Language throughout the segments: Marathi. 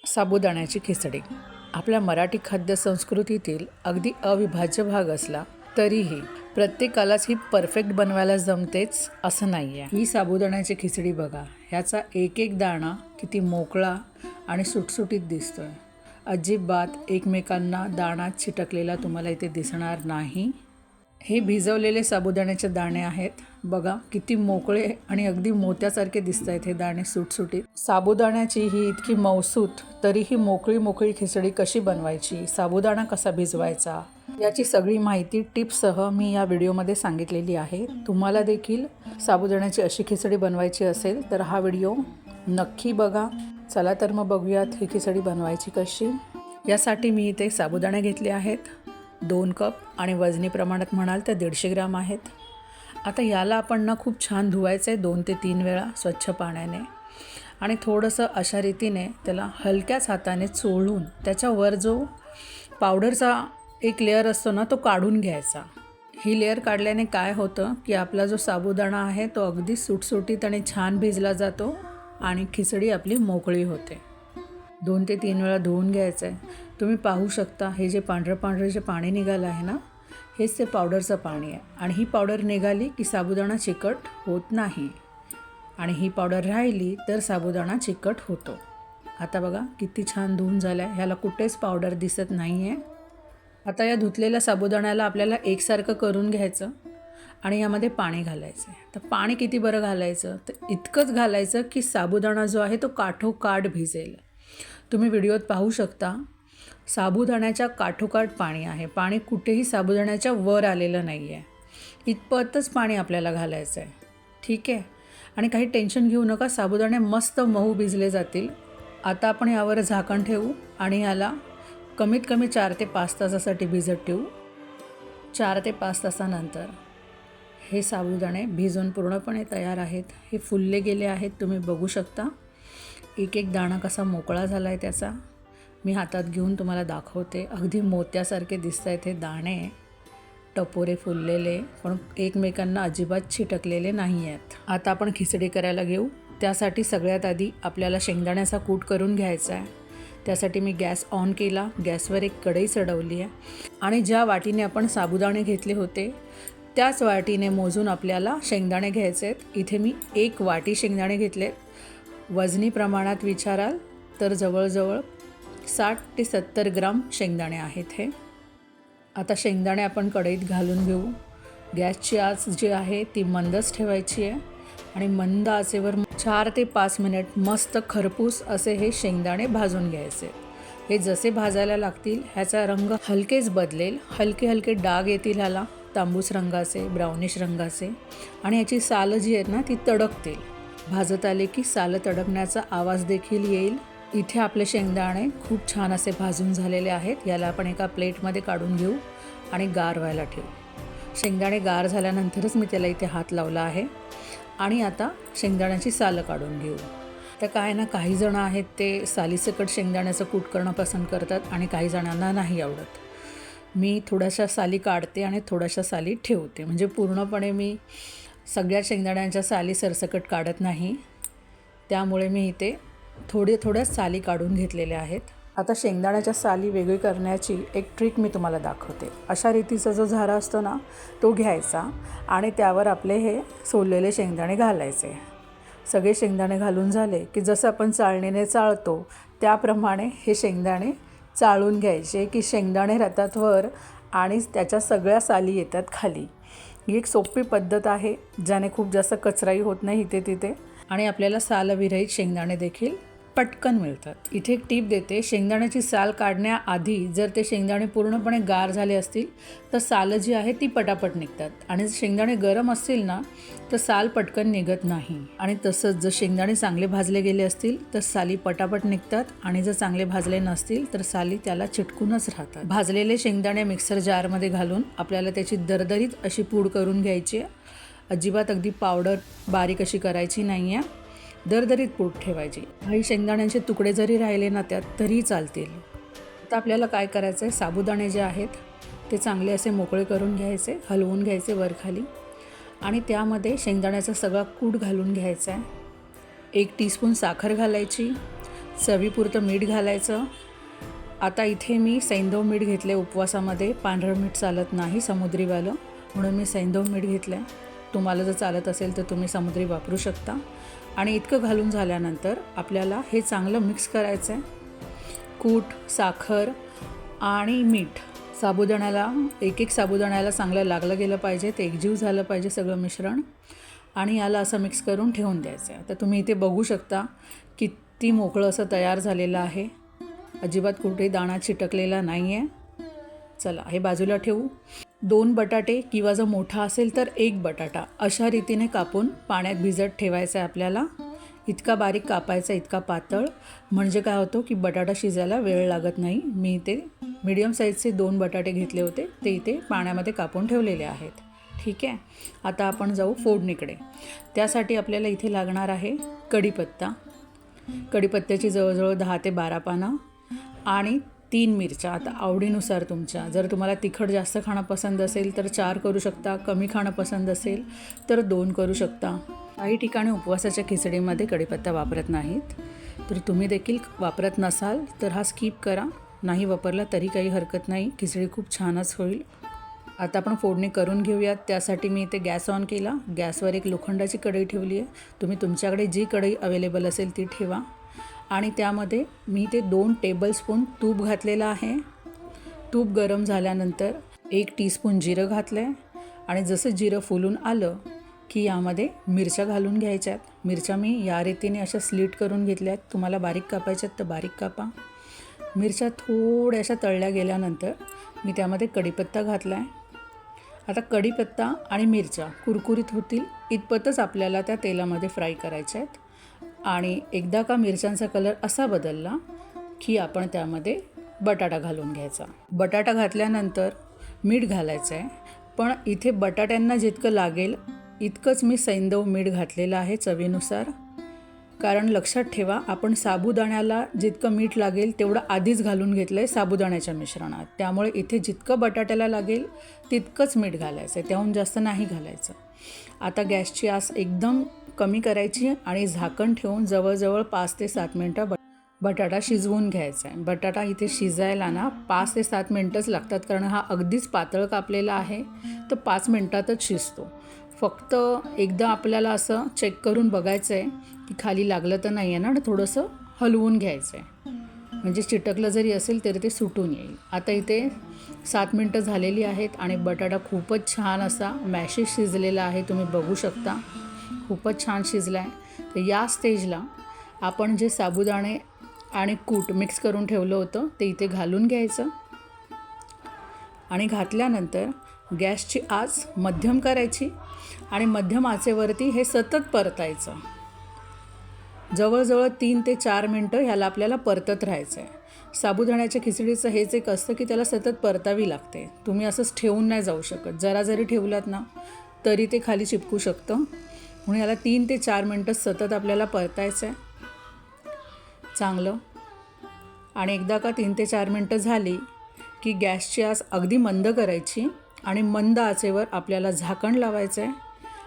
साबुदाण्याची खिचडी आपल्या मराठी खाद्य संस्कृतीतील अगदी अविभाज्य भाग असला तरीही प्रत्येकालाच ही परफेक्ट बनवायला जमतेच असं नाही आहे। ही साबुदाण्याची खिचडी बघा, ह्याचा एक एक दाणा किती मोकळा आणि सुटसुटीत दिसतोय। अजिबात एकमेकांना दाणा चिटकलेला तुम्हाला इथे दिसणार नाही। हे भिजवलेले साबुदाण्याचे दाणे आहेत बघा, किती मोकळे आणि अगदी मोत्यासारखे दिसत आहेत हे दाणे सुटसुटीत। साबुदाण्याची ही इतकी मौसूत तरीही मोकळी मोकळी खिचडी कशी बनवायची, साबुदाणा कसा भिजवायचा, याची सगळी माहिती टिप्ससह मी या व्हिडिओमध्ये सांगितलेली आहे। तुम्हाला देखील साबुदाण्याची अशी खिचडी बनवायची असेल तर हा व्हिडिओ नक्की बघा। चला तर मग बघूयात ही खिचडी बनवायची कशी। यासाठी मी इथे साबुदाणे घेतले आहेत 2 कप आणि वजनी प्रमाणात म्हणाल तर 150 ग्राम आहेत। आता याला आपण ना खूप छान धुवायचं आहे 2 ते 3 वेळा स्वच्छ पाण्याने आणि थोडंसं अशा रीतीने त्याला हलक्याच हाताने चोळून त्याच्यावर जो पावडरचा एक लेअर असतो ना तो काढून घ्यायचा। ही लेअर काढल्याने काय होतं की आपला जो साबुदाणा आहे तो अगदी सुटसुटीत आणि छान भिजला जातो आणि खिचडी आपली मोकळी होते। 2 ते 3 वेळा धुवून घ्यायचं आहे। तुम्ही पाहू शकता हे जे पांढरं जे पाणी निघालं आहे ना, हेच ते पावडरचं पाणी आहे आणि ही पावडर निघाली की साबुदाणा चिकट होत नाही आणि ही पावडर राहिली तर साबुदाणा चिकट होतो। आता बघा किती छान धुवून झालं आहे, ह्याला कुठेच पावडर दिसत नाही आहे। आता या धुतलेल्या साबुदाण्याला आपल्याला एकसारखं करून घ्यायचं आणि यामध्ये पाणी घालायचं आहे। तर पाणी किती बरं घालायचं, तर इतकंच घालायचं की साबुदाणा जो आहे तो काठोकाठ भिजेल। तुम्ही व्हिडिओत पाहू शकता साबुदाण्याच्या काठोकाठ पाणी आहे, पाणी कुठेही साबुदाण्याच्या वर आलेलं नाही आहे। इतपतच पाणी आपल्याला घालायचं आहे, ठीक आहे। आणि काही टेन्शन घेऊ नका, साबुदाणे मस्त मऊ भिजले जातील। आता आपण यावर झाकण ठेवू आणि याला कमीत कमी 4 ते 5 तासासाठी भिजत ठेवू। 4 ते 5 तासानंतर हे साबुदाणे भिजून पूर्णपणे तयार आहेत। हे फुलले गेले आहेत, तुम्ही बघू शकता एक एक दाणा कसा मोकळा झाला आहे त्याचा। मी हातात घेऊन तुम्हाला दाखवते, अगदी मोत्यासारखे दिसत आहेत हे दाणे, टपोरे फुललेले पण एकमेकांना अजिबात चिटकलेले नाही आहेत। आता आपण खिचडी करायला घेऊ। त्यासाठी सगळ्यात आधी आपल्याला शेंगदाण्याचा कूट करून घ्यायचा आहे। त्यासाठी मी गॅस ऑन केला, गॅसवर एक कढई चढवली आहे आणि ज्या वाटीने आपण साबुदाणे घेतले होते त्याच वाटीने मोजून आपल्याला शेंगदाणे घ्यायचे आहेत। इथे मी 1 वाटी शेंगदाणे घेतलेत। वजनी प्रमाणात विचाराल तर जवळजवळ 60 ते 70 ग्राम शेंगदाणे आहेत हे। आता शेंगदाणे आपण कढईत घालून घेऊ। गॅसची आच जी आहे ती मंदच ठेवायची आहे आणि मंद आचेवर 4 ते 5 मिनिट मस्त खरपूस असे हे शेंगदाणे भाजून घ्यायचे। हे जसे भाजायला लागतील ह्याचा रंग हलकेच बदलेल, हलके हलके डाग येतील ह्याला, तांबूस रंगाचे, ब्राउनिश रंगाचे, आणि याची सालं जी आहेत ना ती तडकतील। भाजत आले की सालं तडकण्याचा आवाज देखील येईल। इथे आपले शेंगदाणे खूप छान असे भाजून झालेले आहेत। याला आपण एका प्लेटमध्ये काढून घेऊ आणि गार व्हायला ठेवू। शेंगदाणे गार झाल्यानंतरच मी त्याला इथे हात लावला आहे आणि आता शेंगदाण्याची सालं काढून घेऊ। तर काय ना, काही जण आहेत ते सालीसकट शेंगदाण्याचं कूट करणं पसंत करतात आणि काही जणांना नाही आवडत। मी थोड्याशा साली काढते आणि थोड्याशा साली ठेवते, म्हणजे पूर्णपणे मी सगळ्या शेंगदाण्यांच्या साली सरसकट काढत नाही, त्यामुळे मी इथे थोड्या साली काढून घेतलेल्या आहेत। आता शेंगदाण्याच्या साली वेगळी करण्याची एक ट्रिक मी तुम्हाला दाखवते। अशा रीतीचा जो झारा असतो ना तो घ्यायचा आणि त्यावर आपले हे सोललेले शेंगदाणे घालायचे। सगळे शेंगदाणे घालून झाले की जसं आपण चाळणीने चाळतो त्याप्रमाणे हे शेंगदाणे चाळून घ्यायचे की शेंगदाणे राहतात वर आणि त्याच्या सगळ्या साली येतात खाली। ही एक सोपी पद्धत आहे ज्याने खूप जास्त कचराही होत नाही इथे तिथे आणि आपल्याला सालविरहित शेंगदाणे देखील पटकन मिळतात। इथे एक टीप देते, शेंगदाण्याची साल काढण्याआधी जर ते शेंगदाणे पूर्णपणे गार झाले असतील तर सालं जी आहे ती पटापट निघतात आणि शेंगदाणे गरम असतील ना तर साल पटकन निघत नाही। आणि तसंच जर शेंगदाणे चांगले भाजले गेले असतील तर साली पटापट निघतात आणि जर चांगले भाजले नसतील तर साली त्याला चिटकूनच राहतात। भाजलेले शेंगदाणे मिक्सर जारमध्ये घालून आपल्याला त्याची दरदरीत अशी पूड करून घ्यायची आहे। अजिबात अगदी पावडर बारीक अशी करायची नाही आहे, दरदरीत पूड ठेवायची। काही शेंगदाण्यांचे तुकडे जरी राहिले ना त्यात तरी चालतील। आता आपल्याला काय करायचं आहे, साबुदाणे जे आहेत ते चांगले असे मोकळे करून घ्यायचे, हलवून घ्यायचे वरखाली आणि त्यामध्ये शेंगदाण्याचा सगळा कूट घालून घ्यायचा आहे। 1 टीस्पून साखर घालायची, चवीपुरतं मीठ घालायचं. आता इथे मी सैंधव मीठ घेतले उपवासामध्ये. पांढरं मीठ चालत नाही समुद्रीवालं, म्हणून मी सैंधव मीठ घेतलं आहे. तुम्हाला जर चालत असेल तर तुम्ही समुद्री वापरू शकता. आणि इतकं घालून झाल्यानंतर आपल्याला हे चांगलं मिक्स करायचं आहे. कूट, साखर आणि मीठ साबुदाण्याला एक साबुदाण्याला चांगलं लागलं गेलं पाहिजे. ते एकजीव झालं पाहिजे सगळं मिश्रण. आणि याला असं मिक्स करून ठेवून द्यायचं आहे. आता तुम्ही इथे बघू शकता किती मोकळं असं तयार झालेलं आहे. अजिबात कुठेही दाणा चिटकलेला नाही आहे. चला हे बाजूला ठेवू. 2 बटाटे किंवा जर मोठा असेल तर 1 बटाटा अशा रीतीने कापून पाण्यात भिजत ठेवायचं आहे आपल्याला. इतका बारीक कापायचा, इतका पातळ, म्हणजे काय होतं की बटाटा शिजायला वेळ लागत नाही. मी इथे मीडियम साईजचे 2 बटाटे घेतले होते, ते इथे पाण्यामध्ये कापून ठेवलेले आहेत. ठीक आहे. आता आपण जाऊ फोडणीकडे. त्यासाठी आपल्याला इथे लागणार आहे कढीपत्ता. कढीपत्त्याची जवळजवळ 10 ते 12 पानं आणि 3 मिरच्या. आता आवडीनुसार तुमच्या, जर तुम्हाला तिखट जास्त खाणं पसंत असेल तर 4 करू शकता. कमी खाणं पसंत असेल तर 2 करू शकता. काही ठिकाणी उपवासाच्या खिचडीमध्ये कढीपत्ता वापरत नाहीत, तर तुम्ही देखील वापरत नसाल तर हा स्किप करा. नाही वापरला तरी काही हरकत नाही, खिचडी खूप छानच होईल. आता आपण फोडणी करून घेऊयात. त्यासाठी मी इथे गॅस ऑन केला. गॅसवर एक लोखंडाची कढई ठेवली आहे. तुम्ही तुमच्याकडे जी कढई अवेलेबल असेल ती ठेवा. आणि त्यामध्ये मी ते 2 टेबलस्पून तूप घातलेलं आहे. तूप गरम झाल्यानंतर 1 टीस्पून जिरं घातलं आहे. आणि जसं जिरं फुलून आलं की यामध्ये मिरच्या घालून घ्यायच्यात. मिरच्या मी या रीतीने अशा स्लीट करून घेतल्या आहेत. तुम्हाला बारीक कापायच्यात तर बारीक कापा. मिरच्या थोड्याशा तळल्या गेल्यानंतर मी त्यामध्ये कढीपत्ता घातला आहे. आता कढीपत्ता आणि मिरच्या कुरकुरीत होतील इतपतच आपल्याला त्या तेलामध्ये फ्राय करायच्या आहेत. आणि एकदा का मिरच्यांचा कलर असा बदलला की आपण त्यामध्ये बटाटा घालून घ्यायचा. बटाटा घातल्यानंतर मीठ घालायचं आहे. पण इथे बटाट्यांना जितकं लागेल इतकंच मी सैंधव मीठ घातलेलं आहे चवीनुसार. कारण लक्षात ठेवा, आपण साबुदाण्याला जितकं मीठ लागेल तेवढं आधीच घालून घेतलं आहे साबुदाण्याच्या मिश्रणात. त्यामुळे इथे जितकं बटाट्याला लागेल तितकंच मीठ घालायचं आहे, त्याहून जास्त नाही घालायचं. आता गॅसची आस एकदम कमी करायची आणि झाकण ठेवून जवळजवळ 5 ते 7 मिनटं बटाटा शिजवून घ्यायचा आहे. बटाटा इथे शिजायला ना 5 ते 7 मिनटंच लागतात, कारण हा अगदीच पातळ कापलेला आहे, तर 5 मिनटातच शिजतो. फक्त एकदा आपल्याला असं चेक करून बघायचं आहे की खाली लागलं तर नाही आहे ना, थोडंसं हलवून घ्यायचं आहे, म्हणजे चिटकलं जरी असेल तरी ते सुटून येईल. आता इथे 7 मिनटं झालेली आहेत आणि बटाटा खूपच छान असा मॅशेस शिजलेला आहे. तुम्ही बघू शकता खूपच छान शिजला आहे. तर या स्टेजला आपण जे साबुदाणे आणि कूट मिक्स करून ठेवलं होतं ते इथे घालून घ्यायचं. आणि घातल्यानंतर गॅसची आच मध्यम करायची आणि मध्यम आचेवरती हे सतत परतायचं. जवळजवळ 3 ते 4 मिनटं ह्याला आपल्याला परतत राहायचं आहे. साबुदाण्याच्या खिचडीचं हेच एक असतं की त्याला सतत परतावी लागते. तुम्ही असंच ठेवून नाही जाऊ शकत. जरा जरी ठेवलात ना तरी ते खाली चिपकू शकतं. म्हणून याला 3 ते 4 मिनटं सतत आपल्याला परतायचं आहे चांगलं. आणि एकदा का 3 ते 4 मिनटं झाली की गॅसची आच अगदी मंद करायची आणि मंद आचेवर आपल्याला झाकण लावायचं आहे.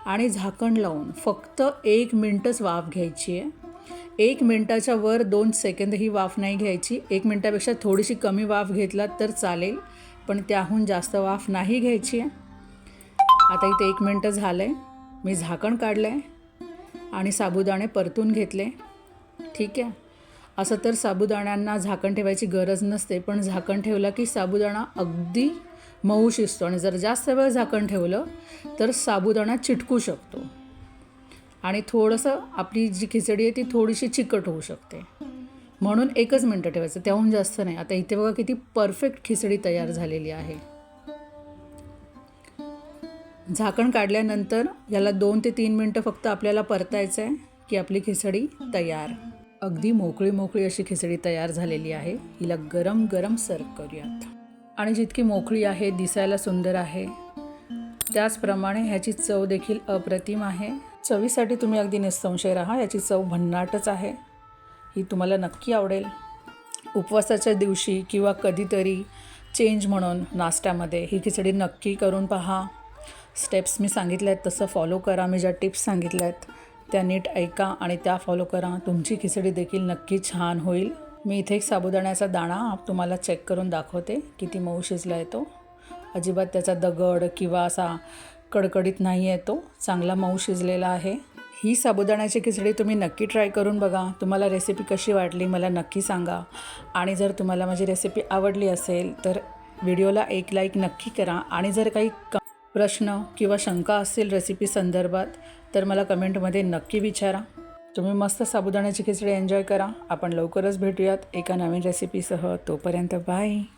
आणि झाकण लावून फक्त 1 मिनटच वाफ घ्यायची आहे. 1 मिनटाच्या वर 2 सेकंद ही वाफ नाही घ्यायची. 1 मिनटापेक्षा थोडीशी कमी वाफ घेतलात तर चालेल, पण त्याहून जास्त वाफ नाही घ्यायची आहे. आता इथे 1 मिनटं झालं आहे. मी झाकण काढलं आहे आणि साबुदाणे परतून घेतले. ठीक आहे. असं तर साबुदाण्यांना झाकण ठेवायची गरज नसते, पण झाकण ठेवलं की साबुदाणा अगदी मऊ शिजतो. आणि जर जास्त वेळ झाकण ठेवलं तर साबुदाणा चिटकू शकतो आणि थोडंसं आपली जी खिचडी आहे ती थोडीशी चिकट होऊ शकते. म्हणून 1च मिनटं ठेवायचं, त्याहून जास्त नाही. आता इथे बघा किती परफेक्ट खिचडी तयार झालेली आहे. झाकण काढल्यानंतर याला 2 ते 3 मिनटं फक्त आपल्याला परतायचं आहे की आपली खिचडी तयार. अगदी मोकळी मोकळी अशी खिचडी तयार झालेली आहे. हिला गरम गरम सर्व करूयात. आणि जितकी मोकळी आहे, दिसायला सुंदर आहे, त्याचप्रमाणे ह्याची चव देखील अप्रतिम आहे. चवीसाठी तुम्ही अगदी निसंशय राहा, याची चव भन्नाटच आहे. ही तुम्हाला नक्की आवडेल. उपवासाच्या दिवशी किंवा कधीतरी चेंज म्हणून नाश्त्यामध्ये ही खिचडी नक्की करून पहा. स्टेप्स मी सांगितल्या आहेत तसं फॉलो करा. मी ज्या टिप्स सांगितल्या आहेत त्या नीट ऐका आणि त्या फॉलो करा. तुमची खिचडी देखील नक्की छान होईल. मी इथे एक साबुदाण्याचा दाणा तुम्हाला चेक करून दाखवते किती मऊ शिजला आहे तो. अजिबात त्याचा दगड किंवा असा कडकडीत नाही आहे, तो चांगला मऊ शिजलेला आहे. ही साबुदाण्याची खिचडी तुम्ही नक्की ट्राय करून बघा. तुम्हाला रेसिपी कशी वाटली मला नक्की सांगा. आणि जर तुम्हाला माझी रेसिपी आवडली असेल तर व्हिडिओला एक लाईक नक्की करा. आणि जर काही प्रश्न किंवा शंका असतील रेसिपी संदर्भात तर मला कमेंटमध्ये नक्की विचारा. तुम्ही मस्त साबुदाण्याची खिचडी एन्जॉय करा. आपण लवकरच भेटूयात एका नवीन रेसिपीसह. तोपर्यंत बाय.